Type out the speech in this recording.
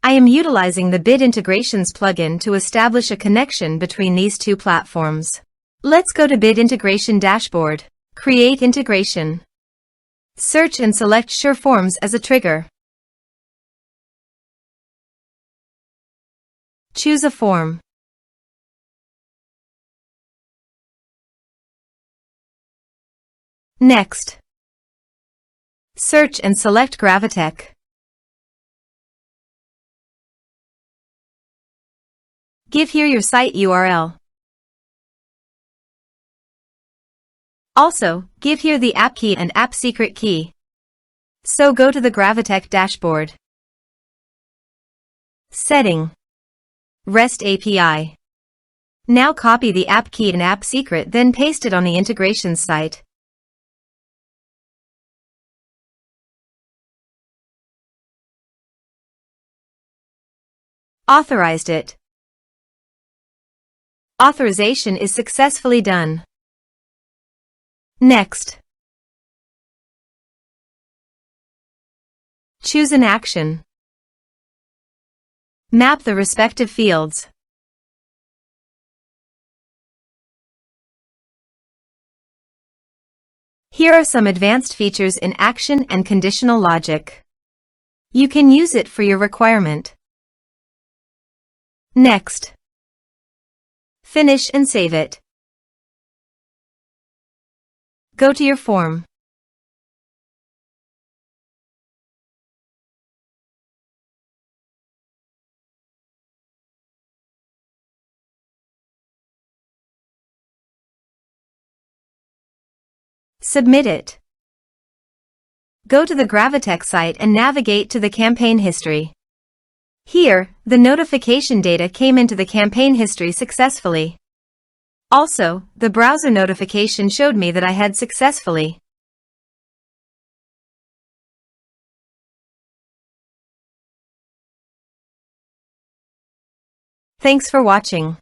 I am utilizing the Bid Integrations plugin to establish a connection between these two platforms. Let's go to Bid Integration Dashboard. Create integration. Search and select SureForms as a trigger. Choose a form. Next, search and select Gravitec. Give here your site URL. Also, give here the app key and app secret key. So go to the Gravitec dashboard. Setting. REST API. Now copy the app key and app secret, then paste it on the integrations site. Authorized it. Authorization is successfully done. Next, choose an action. Map the respective fields. Here are some advanced features in action and conditional logic. You can use it for your requirement. Next, finish and save it. Go to your form. Submit it. Go to the Gravitec site and navigate to the campaign history. Here, the notification data came into the campaign history successfully. Also, the browser notification showed me that I had successfully. Thanks for watching.